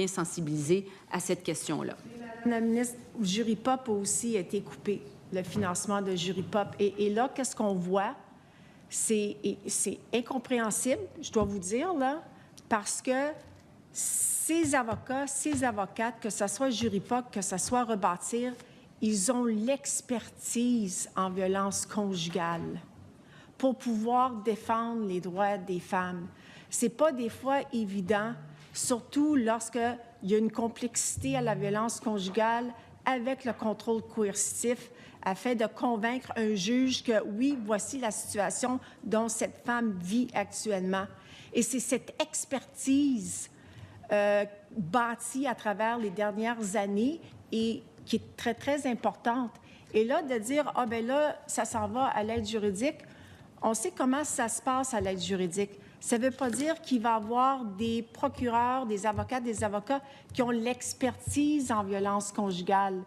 bien sensibilisés à cette question-là. Madame la ministre, Jury Pop a aussi été coupé, le financement de Jury Pop. Et là, qu'est-ce qu'on voit? C'est incompréhensible, je dois vous dire, là, parce que ces avocats, ces avocates, que ce soit Jury Pop, que ce soit Rebâtir, ils ont l'expertise en violence conjugale pour pouvoir défendre les droits des femmes. C'est pas des fois évident, surtout lorsqu'il y a une complexité à la violence conjugale avec le contrôle coercitif, afin de convaincre un juge que, oui, voici la situation dont cette femme vit actuellement. Et c'est cette expertise bâtie à travers les dernières années et qui est très, très importante. Et là, de dire, ah ben là, ça s'en va à l'aide juridique, on sait comment ça se passe à l'aide juridique. Ça ne veut pas dire qu'il va y avoir des procureurs, des avocats qui ont l'expertise en violence conjugale.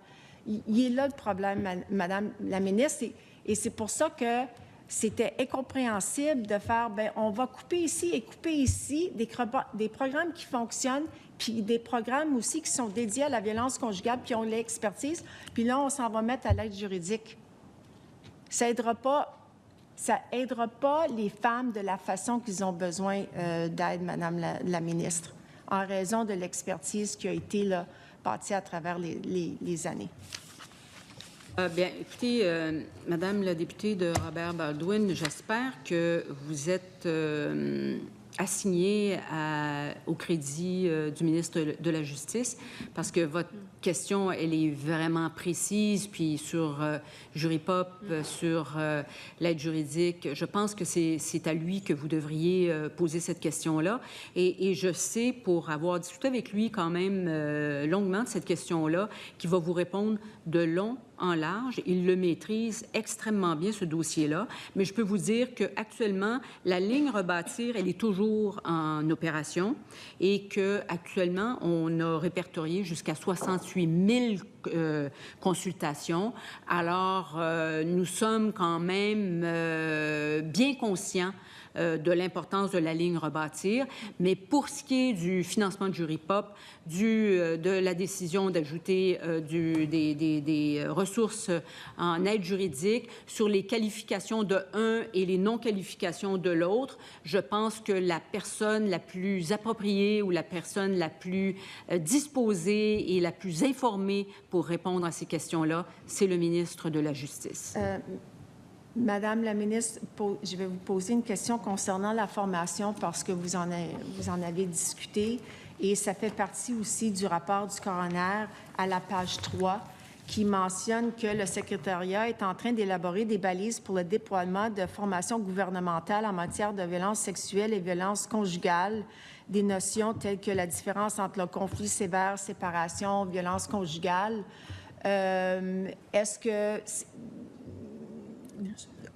Il est là le problème, Madame la ministre, et c'est pour ça que c'était incompréhensible de faire, bien, on va couper ici et couper ici des programmes qui fonctionnent, puis des programmes aussi qui sont dédiés à la violence conjugale, puis ont l'expertise, puis là, on s'en va mettre à l'aide juridique. Ça aidera pas les femmes de la façon qu'ils ont besoin d'aide, Madame la ministre, en raison de l'expertise qui a été là, bâtie à travers les années. Bien, écoutez, Madame la députée de Robert Baldwin, j'espère que vous êtes assignée au crédit du ministre de la Justice, parce que votre question, elle est vraiment précise, puis sur Jury Pop, sur l'aide juridique, je pense que c'est à lui que vous devriez poser cette question-là. Et je sais, pour avoir discuté avec lui quand même longuement de cette question-là, qu'il va vous répondre de long en large. Il le maîtrise extrêmement bien, ce dossier-là. Mais je peux vous dire qu'actuellement, la ligne Rebâtir, elle est toujours en opération et qu'actuellement, on a répertorié jusqu'à 68 000 consultations. Alors, nous sommes quand même bien conscients de l'importance de la ligne Rebâtir. Mais pour ce qui est du financement de Jury Pop, de la décision d'ajouter des ressources en aide juridique sur les qualifications de un et les non-qualifications de l'autre, je pense que la personne la plus appropriée ou la personne la plus disposée et la plus informée pour répondre à ces questions-là, c'est le ministre de la Justice. Madame la ministre, je vais vous poser une question concernant la formation parce que vous en avez discuté et ça fait partie aussi du rapport du coroner à la page 3 qui mentionne que le secrétariat est en train d'élaborer des balises pour le déploiement de formations gouvernementales en matière de violence sexuelle et violence conjugale, des notions telles que la différence entre le conflit sévère, séparation, violence conjugale. Est-ce que...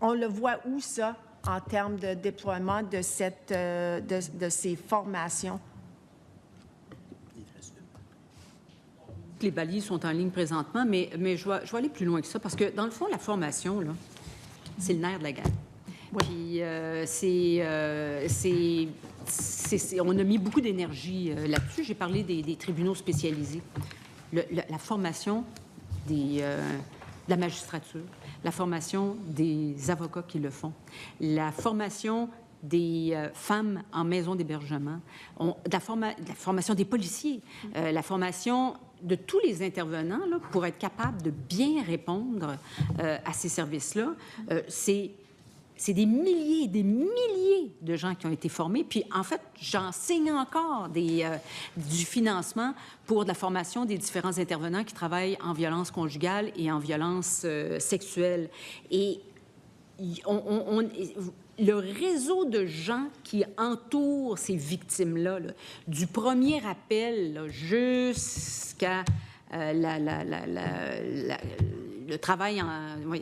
On le voit où, ça, en termes de déploiement de ces formations? Les balises sont en ligne présentement, mais je vais aller plus loin que ça, parce que, dans le fond, la formation, là, c'est le nerf de la guerre. Oui. Puis, on a mis beaucoup d'énergie là-dessus. J'ai parlé des tribunaux spécialisés. La formation de la magistrature, la formation des avocats qui le font, la formation des femmes en maison d'hébergement, la formation des policiers, la formation de tous les intervenants là, pour être capable de bien répondre à ces services-là. C'est des milliers et des milliers de gens qui ont été formés. Puis, en fait, j'enseigne encore du financement pour de la formation des différents intervenants qui travaillent en violence conjugale et en violence sexuelle. Et le réseau de gens qui entourent ces victimes-là, là, du premier appel là, jusqu'à le travail,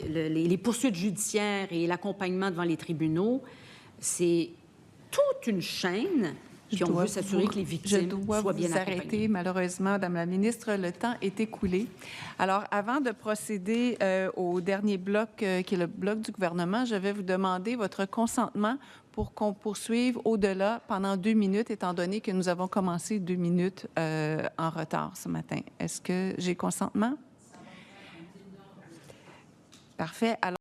les poursuites judiciaires et l'accompagnement devant les tribunaux, c'est toute une chaîne. Puis on veut s'assurer que les victimes soient bien accompagnées. Arrêter, malheureusement, Madame la ministre, le temps est écoulé. Alors, avant de procéder au dernier bloc, qui est le bloc du gouvernement, je vais vous demander votre consentement pour qu'on poursuive au-delà pendant 2 minutes, étant donné que nous avons commencé 2 minutes en retard ce matin. Est-ce que j'ai consentement? Parfait. Alors,